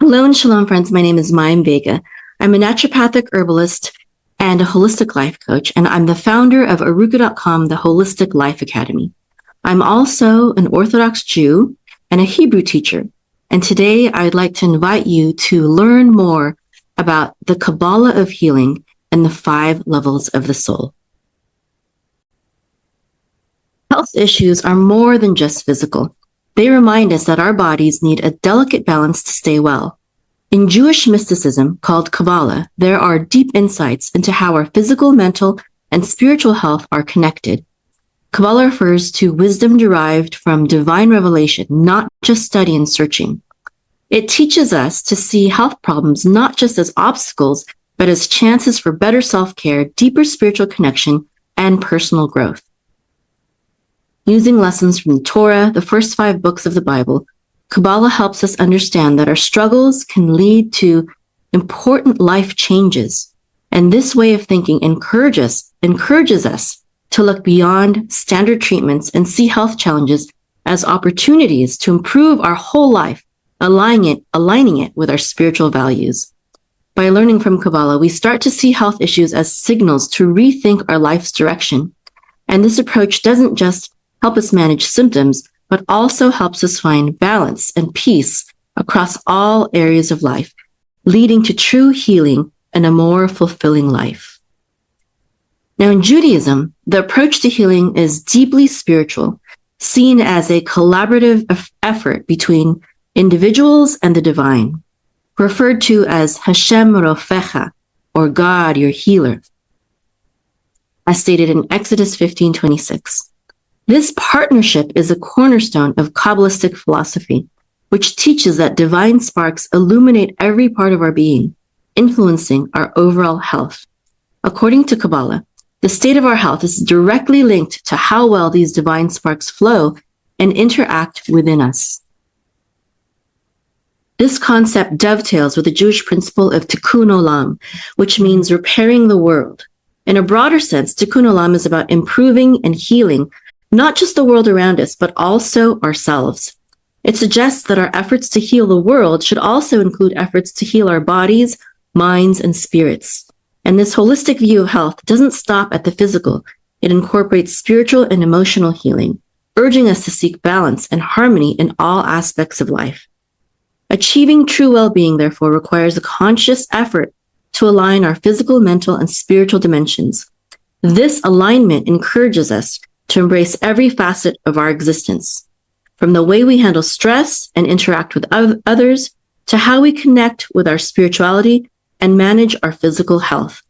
Hello and shalom, friends. My name is Mayim Vega. I'm a naturopathic herbalist and a holistic life coach, and I'm the founder of Arukah.com, the Holistic Life Academy. I'm also an Orthodox Jew and a Hebrew teacher, and today I'd like to invite you to learn more about the Kabbalah of Healing and the 5 levels of the soul. Health issues are more than just physical. They remind us that our bodies need a delicate balance to stay well. In Jewish mysticism, called Kabbalah, there are deep insights into how our physical, mental, and spiritual health are connected. Kabbalah refers to wisdom derived from divine revelation, not just study and searching. It teaches us to see health problems not just as obstacles, but as chances for better self-care, deeper spiritual connection, and personal growth. Using lessons from the Torah, the first 5 books of the Bible, Kabbalah helps us understand that our struggles can lead to important life changes. And this way of thinking encourages us to look beyond standard treatments and see health challenges as opportunities to improve our whole life, aligning it with our spiritual values. By learning from Kabbalah, we start to see health issues as signals to rethink our life's direction. And this approach doesn't just help us manage symptoms, but also helps us find balance and peace across all areas of life, leading to true healing and a more fulfilling life. Now, in Judaism, the approach to healing is deeply spiritual, seen as a collaborative effort between individuals and the divine, referred to as Hashem Rofecha, or God, your healer, as stated in Exodus 15:26. This partnership is a cornerstone of Kabbalistic philosophy, which teaches that divine sparks illuminate every part of our being, influencing our overall health. According to Kabbalah, the state of our health is directly linked to how well these divine sparks flow and interact within us. This concept dovetails with the Jewish principle of tikkun olam, which means repairing the world. In a broader sense, tikkun olam is about improving and healing not just the world around us, but also ourselves. It suggests that our efforts to heal the world should also include efforts to heal our bodies, minds, and spirits. And this holistic view of health doesn't stop at the physical. It incorporates spiritual and emotional healing, urging us to seek balance and harmony in all aspects of life. Achieving true well-being, therefore, requires a conscious effort to align our physical, mental, and spiritual dimensions. This alignment encourages us to embrace every facet of our existence, from the way we handle stress and interact with others, to how we connect with our spirituality and manage our physical health.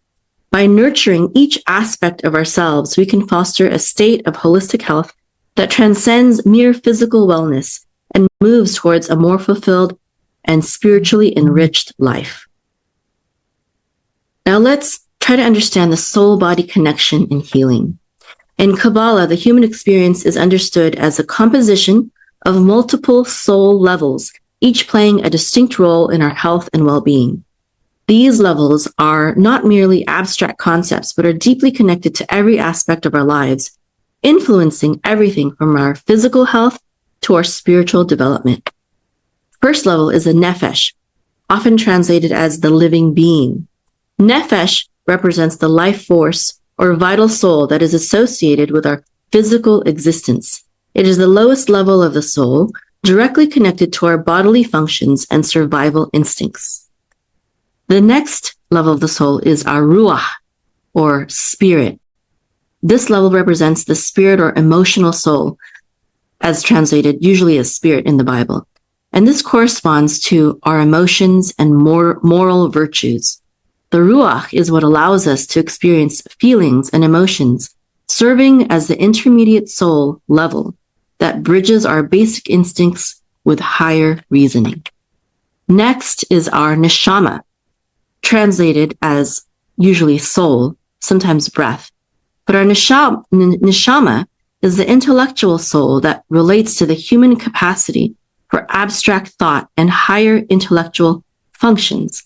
By nurturing each aspect of ourselves, we can foster a state of holistic health that transcends mere physical wellness and moves towards a more fulfilled and spiritually enriched life. Now let's try to understand the soul-body connection in healing. In Kabbalah, the human experience is understood as a composition of multiple soul levels, each playing a distinct role in our health and well-being. These levels are not merely abstract concepts, but are deeply connected to every aspect of our lives, influencing everything from our physical health to our spiritual development. First level is the nefesh, often translated as the living being. Nefesh represents the life force or vital soul that is associated with our physical existence. It is the lowest level of the soul, directly connected to our bodily functions and survival instincts. The next level of the soul is our ruach, or spirit. This level represents the spirit or emotional soul, as translated usually as spirit in the Bible. And this corresponds to our emotions and moral virtues. The ruach is what allows us to experience feelings and emotions, serving as the intermediate soul level that bridges our basic instincts with higher reasoning. Next is our neshama, translated as usually soul, sometimes breath. But our neshama is the intellectual soul that relates to the human capacity for abstract thought and higher intellectual functions.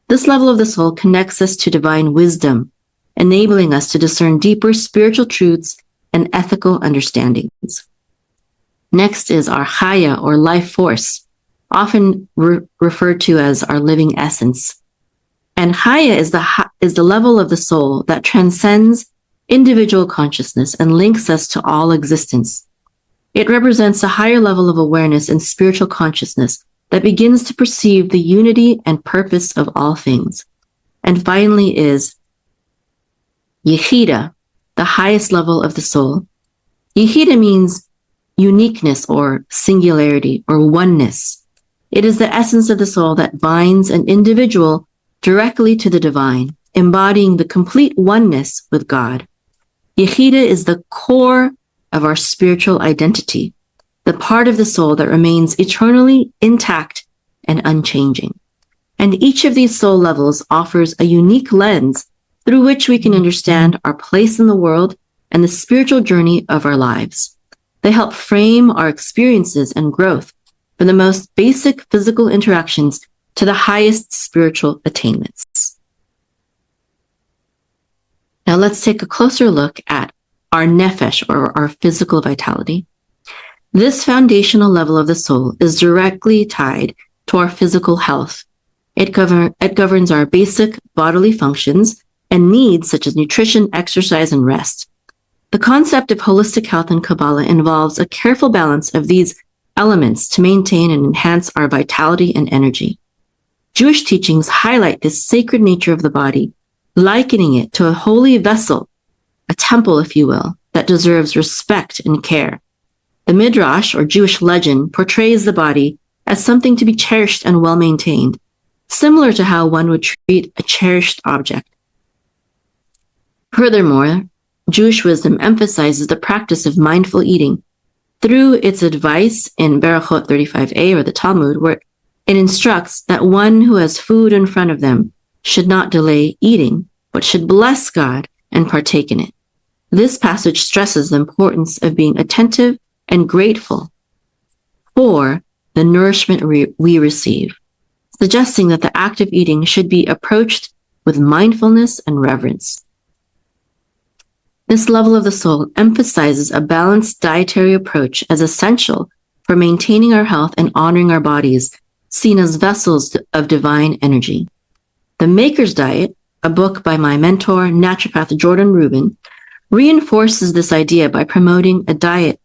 This level of the soul connects us to divine wisdom, enabling us to discern deeper spiritual truths and ethical understandings. Next is our chaya, or life force. often referred to as our living essence. And Chaya is the level of the soul that transcends individual consciousness and links us to all existence. It represents a higher level of awareness and spiritual consciousness that begins to perceive the unity and purpose of all things. And finally is Yechida, the highest level of the soul. Yechida means uniqueness or singularity or oneness. It is the essence of the soul that binds an individual directly to the divine, embodying the complete oneness with God. Yechida is the core of our spiritual identity, the part of the soul that remains eternally intact and unchanging. And each of these soul levels offers a unique lens through which we can understand our place in the world and the spiritual journey of our lives. They help frame our experiences and growth from the most basic physical interactions to the highest spiritual attainments. Now let's take a closer look at our nefesh, or our physical vitality. This foundational level of the soul is directly tied to our physical health. It governs our basic bodily functions and needs such as nutrition, exercise, and rest. The concept of holistic health in Kabbalah involves a careful balance of these elements to maintain and enhance our vitality and energy. Jewish teachings highlight this sacred nature of the body, likening it to a holy vessel, a temple, if you will, that deserves respect and care. The Midrash, or Jewish legend, portrays the body as something to be cherished and well-maintained, similar to how one would treat a cherished object. Furthermore, Jewish wisdom emphasizes the practice of mindful eating through its advice in Berachot 35a, or the Talmud, where it instructs that one who has food in front of them should not delay eating, but should bless God and partake in it. This passage stresses the importance of being attentive and grateful for the nourishment we receive, suggesting that the act of eating should be approached with mindfulness and reverence. This level of the soul emphasizes a balanced dietary approach as essential for maintaining our health and honoring our bodies, seen as vessels of divine energy. The Maker's Diet, a book by my mentor, naturopath Jordan Rubin, reinforces this idea by promoting a diet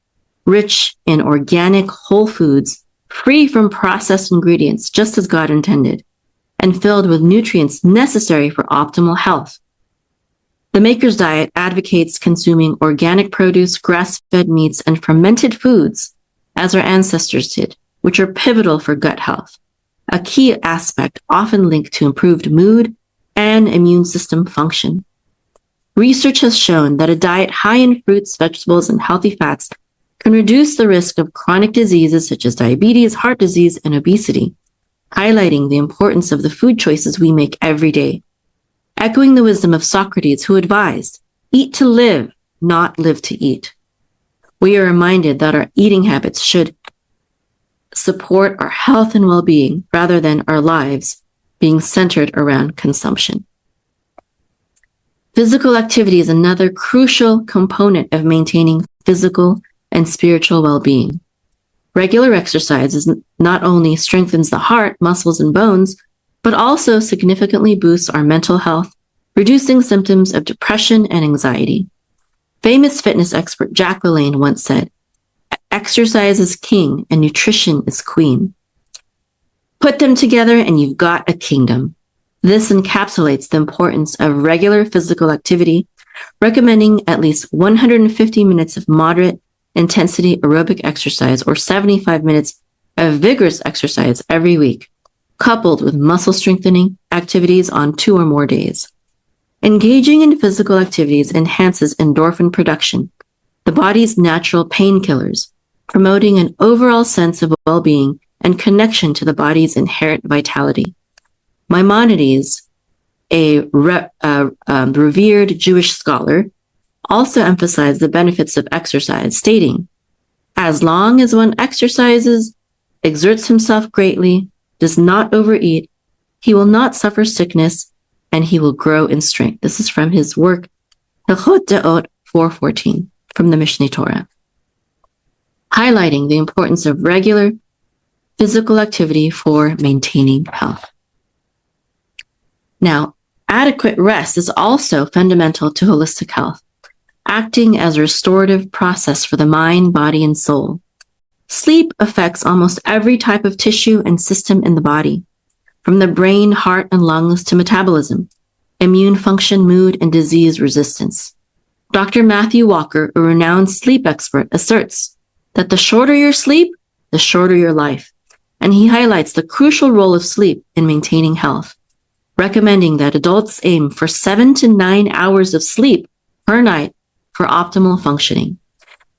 rich in organic whole foods, free from processed ingredients, just as God intended, and filled with nutrients necessary for optimal health. The Maker's Diet advocates consuming organic produce, grass-fed meats, and fermented foods, as our ancestors did, which are pivotal for gut health, a key aspect often linked to improved mood and immune system function. Research has shown that a diet high in fruits, vegetables, and healthy fats can reduce the risk of chronic diseases such as diabetes, heart disease, and obesity, highlighting the importance of the food choices we make every day. Echoing the wisdom of Socrates, who advised, "Eat to live, not live to eat." We are reminded that our eating habits should support our health and well-being rather than our lives being centered around consumption. Physical activity is another crucial component of maintaining physical and spiritual well-being. Regular exercise not only strengthens the heart, muscles, and bones, but also significantly boosts our mental health, reducing symptoms of depression and anxiety. Famous fitness expert Jack LaLanne once said, "Exercise is king and nutrition is queen. Put them together and you've got a kingdom." This encapsulates the importance of regular physical activity, recommending at least 150 minutes of moderate intensity aerobic exercise or 75 minutes of vigorous exercise every week, coupled with muscle strengthening activities on 2 or more days. Engaging in physical activities enhances endorphin production, the body's natural painkillers, promoting an overall sense of well-being and connection to the body's inherent vitality. Maimonides, a revered Jewish scholar, also emphasized the benefits of exercise, stating, "As long as one exercises, exerts himself greatly, does not overeat, he will not suffer sickness, and he will grow in strength." This is from his work, Hilchot Deot 4:14, from the Mishneh Torah, highlighting the importance of regular physical activity for maintaining health. Now, adequate rest is also fundamental to holistic health, acting as a restorative process for the mind, body, and soul. Sleep affects almost every type of tissue and system in the body, from the brain, heart, and lungs to metabolism, immune function, mood, and disease resistance. Dr. Matthew Walker, a renowned sleep expert, asserts that the shorter your sleep, the shorter your life, and he highlights the crucial role of sleep in maintaining health, recommending that adults aim for 7 to 9 hours of sleep per night for optimal functioning.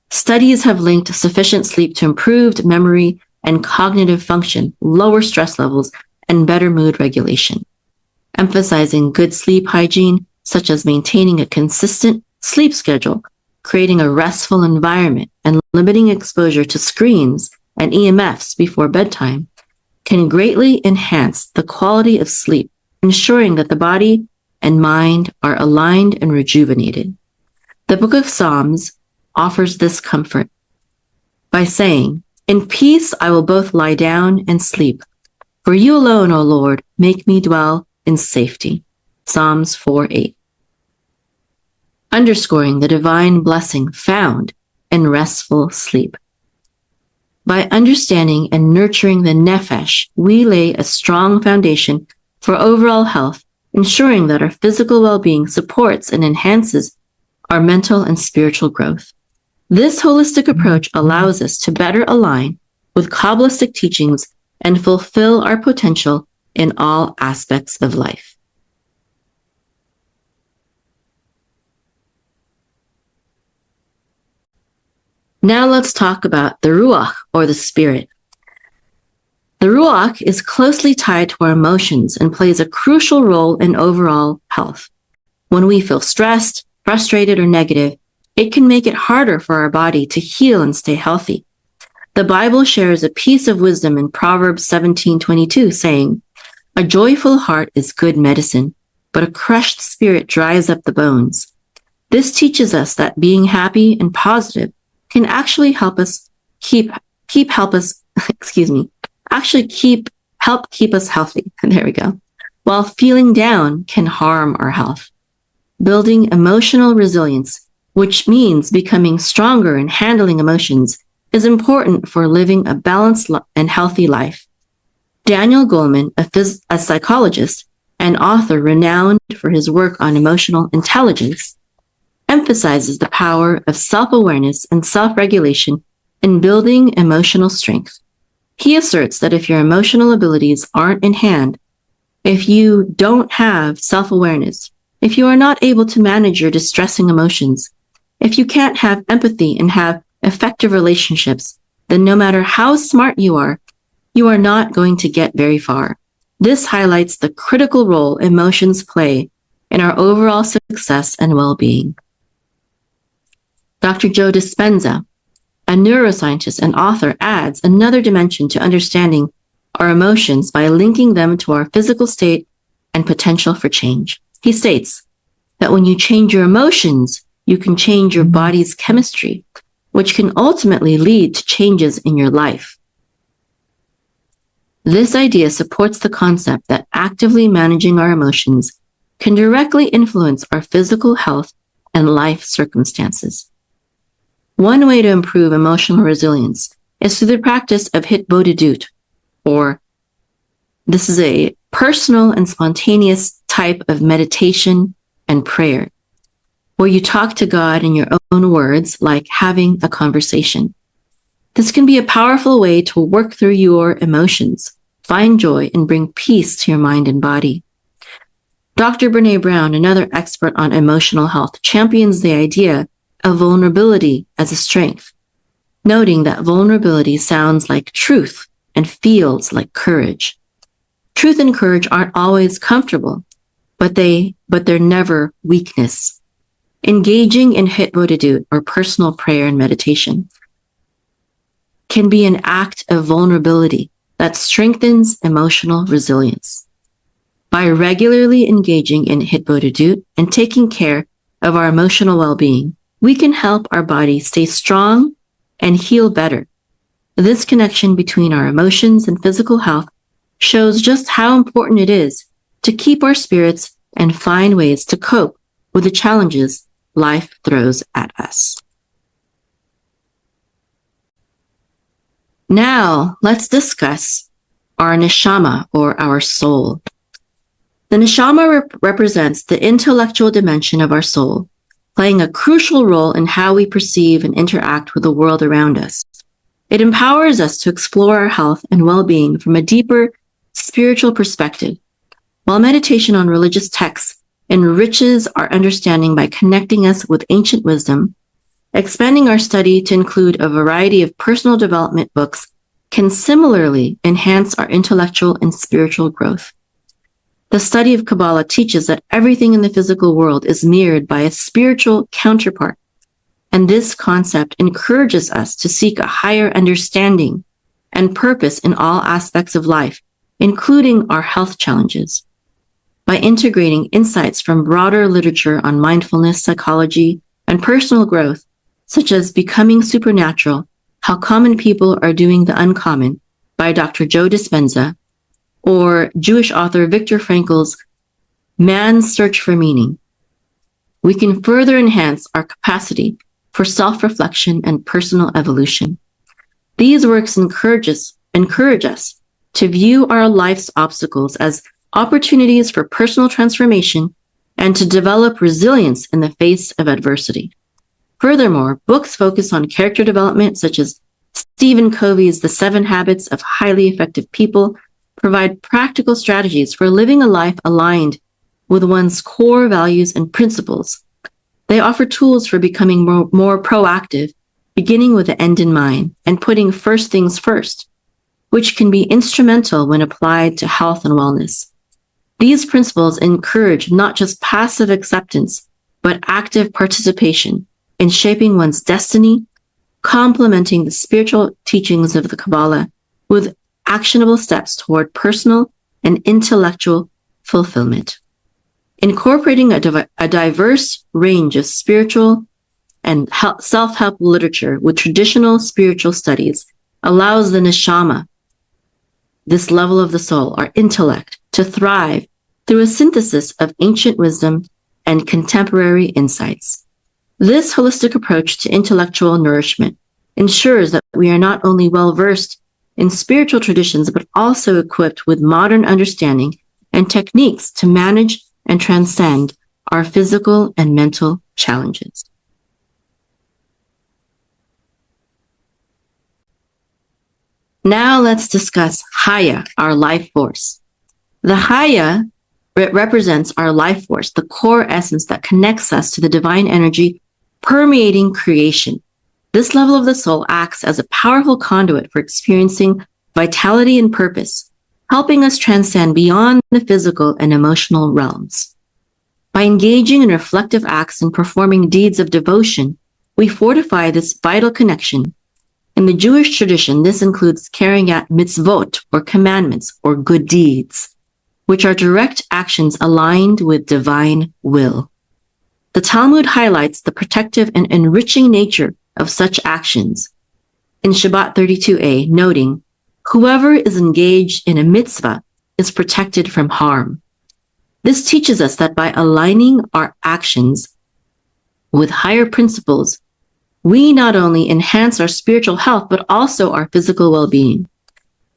Studies have linked sufficient sleep to improved memory and cognitive function, lower stress levels, and better mood regulation, emphasizing good sleep hygiene, such as maintaining a consistent sleep schedule, creating a restful environment, and limiting exposure to screens and EMFs before bedtime, can greatly enhance the quality of sleep, ensuring that the body and mind are aligned and rejuvenated. The Book of Psalms offers this comfort by saying, "In peace I will both lie down and sleep. For you alone, O Lord, make me dwell in safety." Psalms 4:8. Underscoring the divine blessing found in restful sleep. By understanding and nurturing the nephesh, we lay a strong foundation for overall health, ensuring that our physical well-being supports and enhances our mental and spiritual growth. This holistic approach allows us to better align with Kabbalistic teachings and fulfill our potential in all aspects of life. Now let's talk about the Ruach, or the spirit. The Ruach is closely tied to our emotions and plays a crucial role in overall health. When we feel stressed, frustrated, or negative, it can make it harder for our body to heal and stay healthy. The Bible shares a piece of wisdom in Proverbs 17:22, saying, "A joyful heart is good medicine, but a crushed spirit dries up the bones." This teaches us that being happy and positive can actually help keep us healthy. There we go. While feeling down can harm our health. Building emotional resilience, which means becoming stronger and handling emotions, is important for living a balanced and healthy life. Daniel Goleman, a psychologist and author renowned for his work on emotional intelligence, emphasizes the power of self-awareness and self-regulation in building emotional strength. He asserts that if your emotional abilities aren't in hand, if you don't have self-awareness, if you are not able to manage your distressing emotions, if you can't have empathy and have effective relationships, then no matter how smart you are not going to get very far. This highlights the critical role emotions play in our overall success and well-being. Dr. Joe Dispenza, a neuroscientist and author, adds another dimension to understanding our emotions by linking them to our physical state and potential for change. He states that when you change your emotions, you can change your body's chemistry, which can ultimately lead to changes in your life. This idea supports the concept that actively managing our emotions can directly influence our physical health and life circumstances. One way to improve emotional resilience is through the practice of hitbodedut, or this is a personal and spontaneous type of meditation and prayer, where you talk to God in your own words, like having a conversation. This can be a powerful way to work through your emotions, find joy, and bring peace to your mind and body. Dr. Brené Brown, another expert on emotional health, champions the idea of vulnerability as a strength, noting that vulnerability sounds like truth and feels like courage. Truth and courage aren't always comfortable, but they're never weakness. Engaging in hitbodedut, or personal prayer and meditation, can be an act of vulnerability that strengthens emotional resilience. By regularly engaging in hitbodedut and taking care of our emotional well-being, we can help our body stay strong and heal better. This connection between our emotions and physical health shows just how important it is to keep our spirits and find ways to cope with the challenges life throws at us. Now, let's discuss our neshama, or our soul. The neshama represents the intellectual dimension of our soul, playing a crucial role in how we perceive and interact with the world around us. It empowers us to explore our health and well-being from a deeper spiritual perspective, while meditation on religious texts enriches our understanding by connecting us with ancient wisdom. Expanding our study to include a variety of personal development books can similarly enhance our intellectual and spiritual growth. The study of Kabbalah teaches that everything in the physical world is mirrored by a spiritual counterpart, and this concept encourages us to seek a higher understanding and purpose in all aspects of life, including our health challenges. By integrating insights from broader literature on mindfulness, psychology, and personal growth, such as Becoming Supernatural, How Common People Are Doing the Uncommon by Dr. Joe Dispenza, or Jewish author Viktor Frankl's Man's Search for Meaning, we can further enhance our capacity for self-reflection and personal evolution. These works encourage us to view our life's obstacles as opportunities for personal transformation and to develop resilience in the face of adversity. Furthermore, books focus on character development, such as Stephen Covey's The 7 Habits of Highly Effective People, provide practical strategies for living a life aligned with one's core values and principles. They offer tools for becoming more proactive, beginning with the end in mind and putting first things first, which can be instrumental when applied to health and wellness. These principles encourage not just passive acceptance, but active participation in shaping one's destiny, complementing the spiritual teachings of the Kabbalah with actionable steps toward personal and intellectual fulfillment. Incorporating a diverse range of spiritual and self-help literature with traditional spiritual studies allows the neshama, this level of the soul, our intellect, to thrive through a synthesis of ancient wisdom and contemporary insights. This holistic approach to intellectual nourishment ensures that we are not only well-versed in spiritual traditions, but also equipped with modern understanding and techniques to manage and transcend our physical and mental challenges. Now let's discuss Haya, our life force. The Haya represents our life force, the core essence that connects us to the divine energy permeating creation. This level of the soul acts as a powerful conduit for experiencing vitality and purpose, helping us transcend beyond the physical and emotional realms. By engaging in reflective acts and performing deeds of devotion, we fortify this vital connection. In the Jewish tradition, this includes carrying out mitzvot, or commandments, or good deeds, which are direct actions aligned with divine will. The Talmud highlights the protective and enriching nature of such actions in Shabbat 32a, noting, whoever is engaged in a mitzvah is protected from harm. This teaches us that by aligning our actions with higher principles, we not only enhance our spiritual health, but also our physical well-being.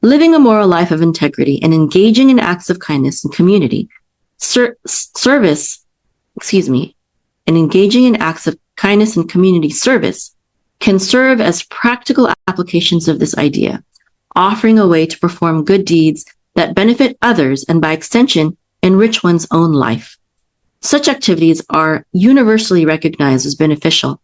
Living a moral life of integrity and engaging in acts of kindness and community service can serve as practical applications of this idea, offering a way to perform good deeds that benefit others and, by extension, enrich one's own life. Such activities are universally recognized as beneficial,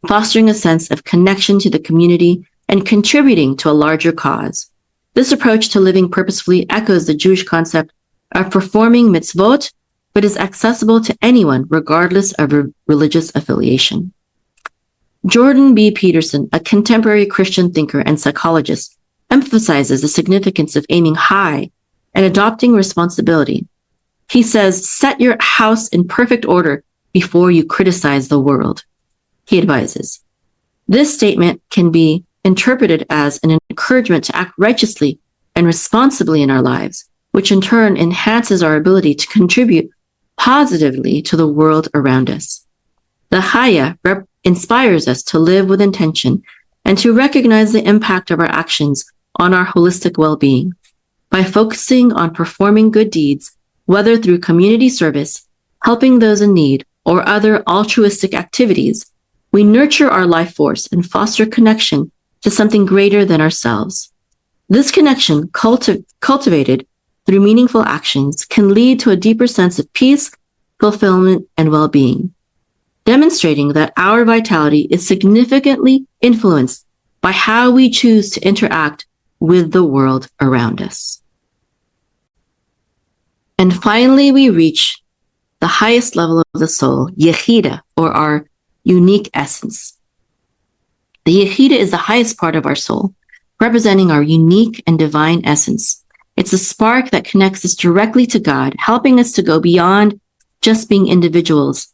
fostering a sense of connection to the community and contributing to a larger cause. This approach to living purposefully echoes the Jewish concept of performing mitzvot, but is accessible to anyone regardless of religious affiliation. Jordan B. Peterson, a contemporary Christian thinker and psychologist, emphasizes the significance of aiming high and adopting responsibility. He says, set your house in perfect order before you criticize the world. He advises, this statement can be interpreted as an encouragement to act righteously and responsibly in our lives, which in turn enhances our ability to contribute positively to the world around us. The Chaya inspires us to live with intention and to recognize the impact of our actions on our holistic well-being. By focusing on performing good deeds, whether through community service, helping those in need, or other altruistic activities, we nurture our life force and foster connection to something greater than ourselves. This connection, cultivated through meaningful actions, can lead to a deeper sense of peace, fulfillment, and well-being, demonstrating that our vitality is significantly influenced by how we choose to interact with the world around us. And finally, we reach the highest level of the soul, Yechida, or our unique essence. The Yechida is the highest part of our soul, representing our unique and divine essence. It's a spark that connects us directly to God, helping us to go beyond just being individuals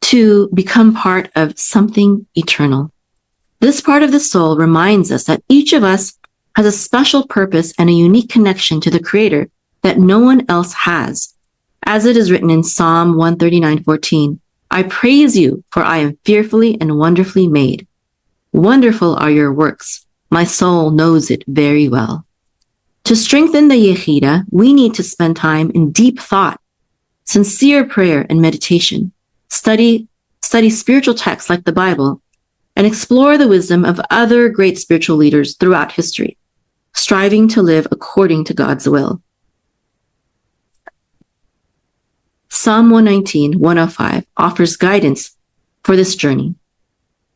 to become part of something eternal. This part of the soul reminds us that each of us has a special purpose and a unique connection to the Creator that no one else has. As it is written in Psalm 139:14, I praise you, for I am fearfully and wonderfully made. Wonderful are your works. My soul knows it very well. To strengthen the Yechida, we need to spend time in deep thought, sincere prayer and meditation, study spiritual texts like the Bible, and explore the wisdom of other great spiritual leaders throughout history, striving to live according to God's will. Psalm 119:105 offers guidance for this journey.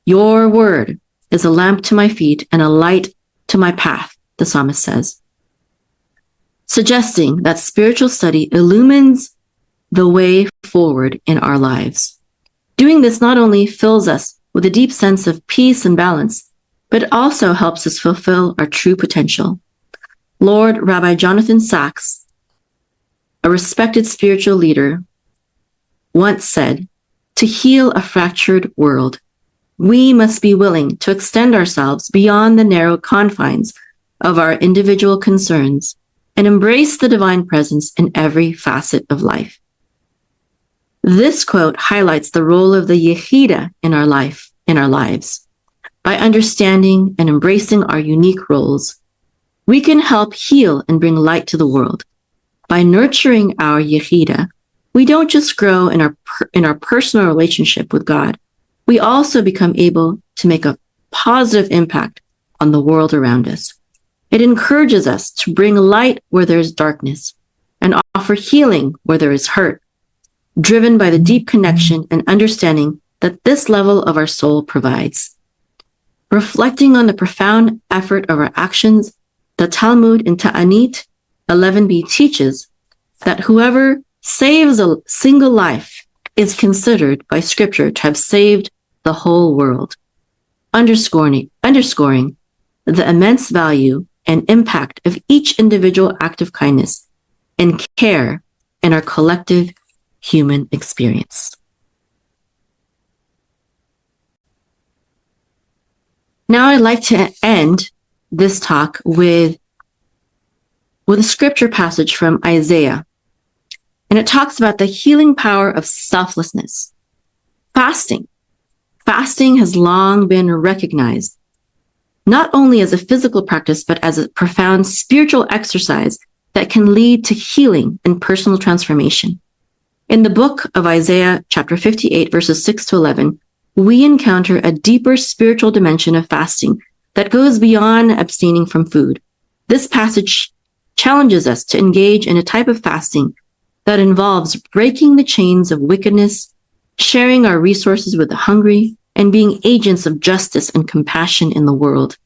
Your word is a lamp to my feet and a light to my path, the psalmist says, suggesting that spiritual study illumines the way forward in our lives. Doing this not only fills us with a deep sense of peace and balance, but also helps us fulfill our true potential. Lord Rabbi Jonathan Sachs, a respected spiritual leader, once said, to heal a fractured world, we must be willing to extend ourselves beyond the narrow confines of our individual concerns and embrace the divine presence in every facet of life. This quote highlights the role of the Yechida in our lives. By understanding and embracing our unique roles, we can help heal and bring light to the world. By nurturing our Yechida, we don't just grow in our personal relationship with God, we also become able to make a positive impact on the world around us. It encourages us to bring light where there is darkness and offer healing where there is hurt, driven by the deep connection and understanding that this level of our soul provides. Reflecting on the profound effort of our actions, the Talmud in Ta'anit 11b teaches that whoever saves a single life is considered by Scripture to have saved the whole world, underscoring the immense value and impact of each individual act of kindness and care in our collective human experience. Now I'd like to end this talk with a scripture passage from Isaiah. And it talks about the healing power of selflessness. Fasting. Fasting has long been recognized, not only as a physical practice, but as a profound spiritual exercise that can lead to healing and personal transformation. In the book of Isaiah, chapter 58, verses 6 to 11, we encounter a deeper spiritual dimension of fasting that goes beyond abstaining from food. This passage challenges us to engage in a type of fasting that involves breaking the chains of wickedness, sharing our resources with the hungry, and being agents of justice and compassion in the world.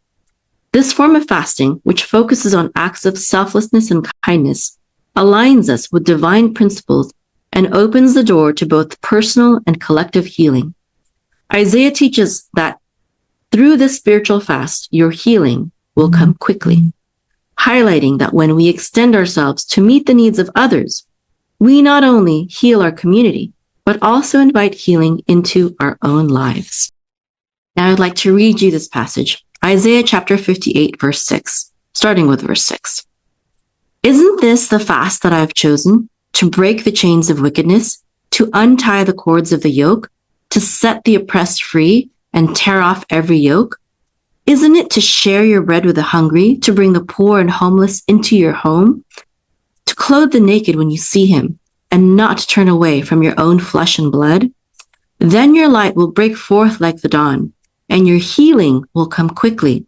This form of fasting, which focuses on acts of selflessness and kindness, aligns us with divine principles and opens the door to both personal and collective healing. Isaiah teaches that through this spiritual fast, your healing will come quickly, highlighting that when we extend ourselves to meet the needs of others, we not only heal our community, but also invite healing into our own lives. Now I'd like to read you this passage Isaiah chapter 58, verse 6, starting with verse 6. Isn't this the fast that I have chosen, to break the chains of wickedness, to untie the cords of the yoke, to set the oppressed free and tear off every yoke? Isn't it to share your bread with the hungry, to bring the poor and homeless into your home, to clothe the naked when you see him, and not turn away from your own flesh and blood? Then your light will break forth like the dawn, and your healing will come quickly.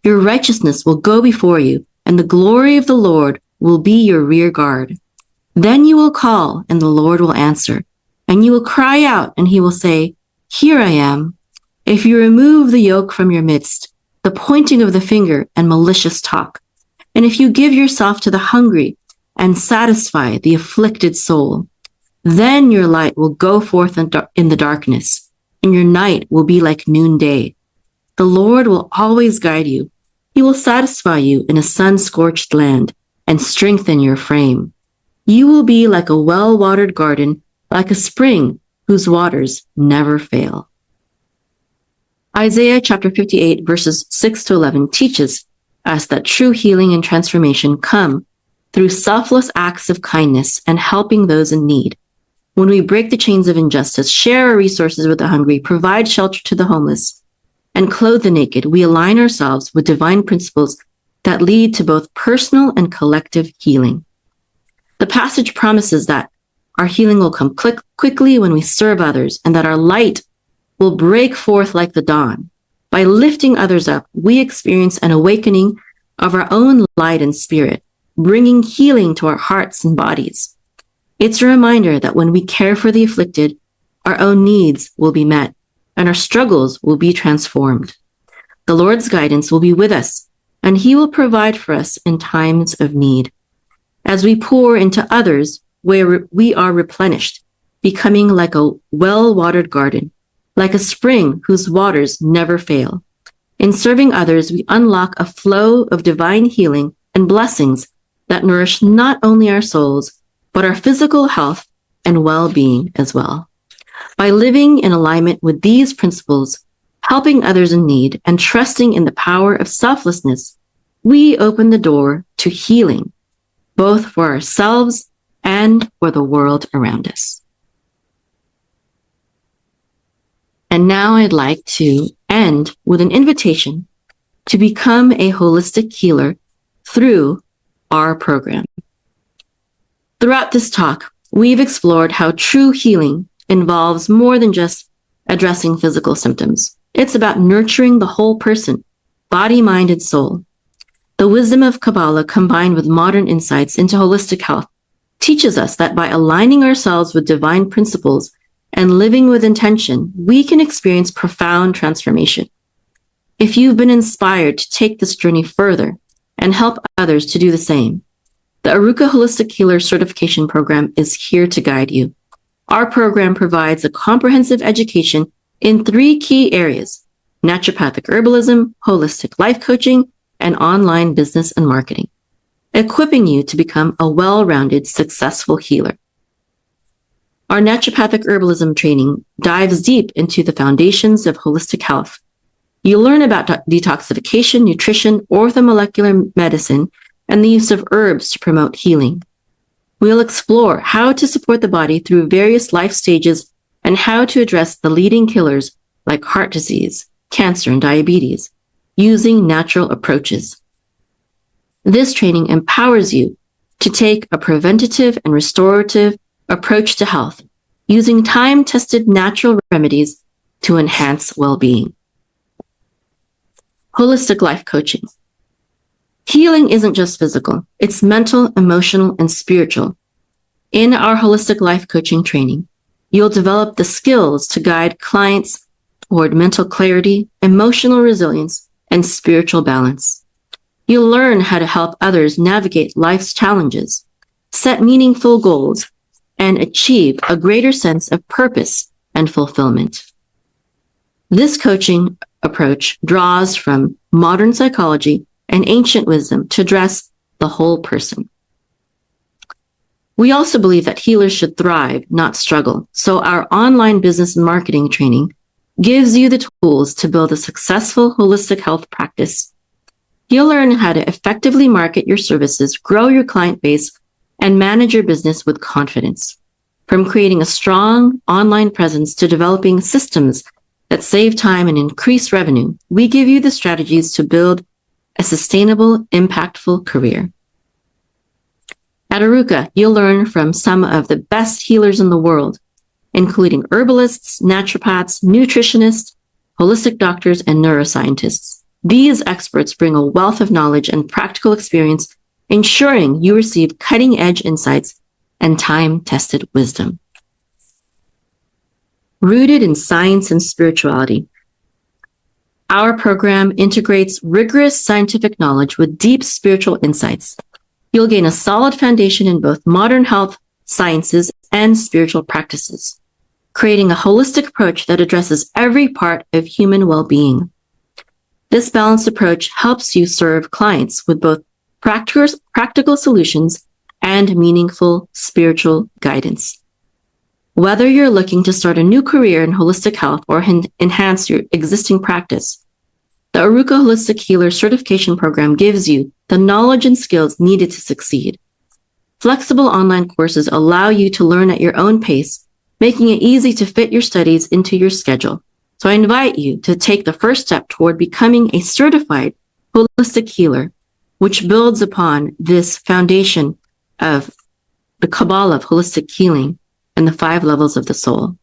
Your righteousness will go before you, and the glory of the Lord will be your rear guard. Then you will call, and the Lord will answer, and you will cry out, and he will say, Here I am. If you remove the yoke from your midst, the pointing of the finger and malicious talk, and if you give yourself to the hungry and satisfy the afflicted soul, then your light will go forth in the darkness, and your night will be like noonday. The Lord will always guide you. He will satisfy you in a sun-scorched land and strengthen your frame. You will be like a well-watered garden, like a spring whose waters never fail. Isaiah chapter 58, verses 6 to 11 teaches us that true healing and transformation come through selfless acts of kindness and helping those in need. When we break the chains of injustice, share our resources with the hungry, provide shelter to the homeless, and clothe the naked, we align ourselves with divine principles that lead to both personal and collective healing. The passage promises that our healing will come quickly when we serve others, and that our light will break forth like the dawn. By lifting others up, we experience an awakening of our own light and spirit, bringing healing to our hearts and bodies. It's a reminder that when we care for the afflicted, our own needs will be met, and our struggles will be transformed. The Lord's guidance will be with us, and he will provide for us in times of need. As we pour into others, we are replenished, becoming like a well-watered garden, like a spring whose waters never fail. In serving others, we unlock a flow of divine healing and blessings that nourish not only our souls, but our physical health and well-being as well. By living in alignment with these principles, helping others in need, and trusting in the power of selflessness, we open the door to healing, both for ourselves and for the world around us. And now I'd like to end with an invitation to become a holistic healer through our program. Throughout this talk, we've explored how true healing involves more than just addressing physical symptoms. It's about nurturing the whole person, body, mind, and soul. The wisdom of Kabbalah, combined with modern insights into holistic health, teaches us that by aligning ourselves with divine principles and living with intention, we can experience profound transformation. If you've been inspired to take this journey further and help others to do the same, the Arukah Holistic Healer Certification Program is here to guide you. Our program provides a comprehensive education in 3 key areas: naturopathic herbalism, holistic life coaching, and online business and marketing, equipping you to become a well-rounded, successful healer. Our naturopathic herbalism training dives deep into the foundations of holistic health. You'll learn about detoxification, nutrition, orthomolecular medicine, and the use of herbs to promote healing. We'll explore how to support the body through various life stages and how to address the leading killers like heart disease, cancer, and diabetes using natural approaches. This training empowers you to take a preventative and restorative approach to health, using time-tested natural remedies to enhance well-being. Holistic life coaching. Healing isn't just physical, it's mental, emotional, and spiritual. In our holistic life coaching training, you'll develop the skills to guide clients toward mental clarity, emotional resilience, and spiritual balance. You'll learn how to help others navigate life's challenges, set meaningful goals, and achieve a greater sense of purpose and fulfillment. This coaching approach draws from modern psychology and ancient wisdom to address the whole person. We also believe that healers should thrive, not struggle. So our online business and marketing training gives you the tools to build a successful holistic health practice. You'll learn how to effectively market your services, grow your client base, and manage your business with confidence. From creating a strong online presence to developing systems that save time and increase revenue, we give you the strategies to build a sustainable, impactful career. At Arukah, you'll learn from some of the best healers in the world, including herbalists, naturopaths, nutritionists, holistic doctors, and neuroscientists. These experts bring a wealth of knowledge and practical experience, ensuring you receive cutting-edge insights and time-tested wisdom. Rooted in science and spirituality, our program integrates rigorous scientific knowledge with deep spiritual insights. You'll gain a solid foundation in both modern health sciences and spiritual practices, creating a holistic approach that addresses every part of human well-being. This balanced approach helps you serve clients with both practical solutions and meaningful spiritual guidance. Whether you're looking to start a new career in holistic health or enhance your existing practice, the Arukah Holistic Healer Certification Program gives you the knowledge and skills needed to succeed. Flexible online courses allow you to learn at your own pace, making it easy to fit your studies into your schedule. So I invite you to take the first step toward becoming a certified holistic healer, which builds upon this foundation of the Kabbalah of Holistic Healing and the 5 levels of the soul.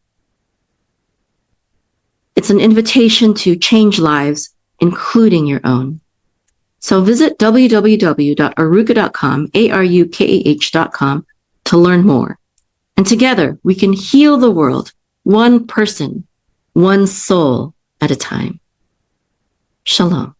It's an invitation to change lives, including your own. So visit www.arukah.com, arukah.com, to learn more. And together we can heal the world, one person, one soul at a time. Shalom.